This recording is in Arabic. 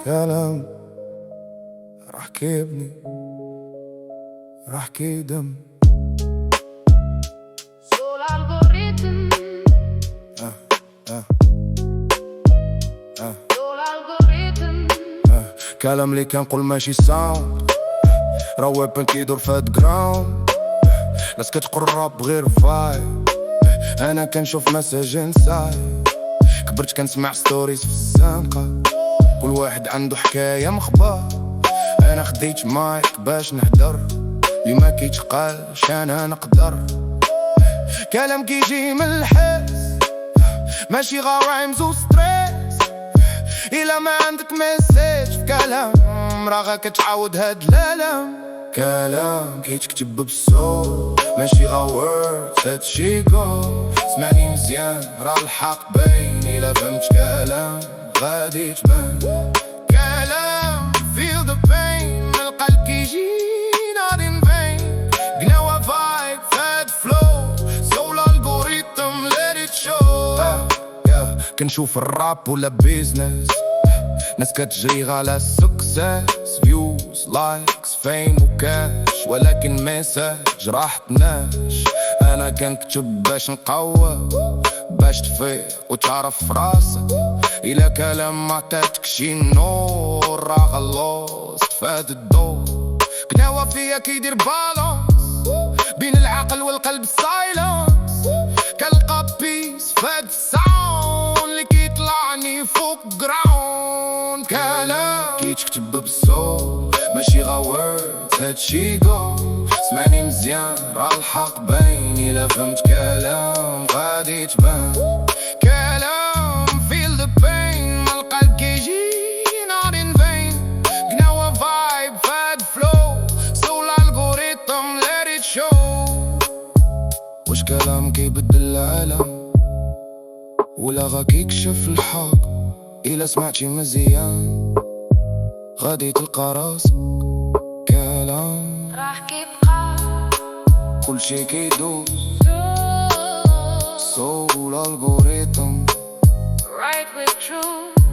كلام راح كيبني راح كيدم كلام اللي كنقول ماشي ساوند راه ويبن كيدور فهاد جراوند ناس كتقول راب غير فايب انا كنشوف مساج انسايد كبرت كنسمع ستوريز في الزنقة كل واحد عنده حكاية مخبار انا خديت مايك باش نهدر اللي ما كيتقالش انا نقدر كلام كيجي من الحس ماشي غا رايمز و ستريس إلا ما عندك مساج في كلام راه كتعاود هاد الالم كلام كيتكتب بالصوت ماشي غا ووردز هادشي جو اسمعني مزيان راه الحق باين إلا فهمت كلام غادي تبان كلام feel the pain من القلب كيجي not in vain قناوة vibe فهاد flow soul algorithm let it show كنشوف الراب ولا بيزنس ناس كتجري على السكسس فيوز لايكس فيم وكاش ولكن ميساج راح تناش انا كنكتب باش نقوى باش تفيق وتعرف راسك إلا كلام ما عطاتك شي نور راه غلوصت فهاد الدور قناوة فيا كيدير بالانس بين العقل والقلب سايلنس كنلقى بيس فهاد الساوند اللي كيطلعني فوق جراوند كلام كيتكتب بالصوت ماشي غا ووردز هادشي جو اسمعني مزيان راه الحق باين إلا فهمت كلام غادي تبان كلام feel the pain من القلب كيجي not in vain قناوة vibe فهاد flow soul algorithm let it show واش كلام كيبدل العالم ولا غا كيكشف الحق إلا سمعتي مزيان غادي تلقى راسك كلام راح كيبقى كل شي كيدوز soul algorithm right with truth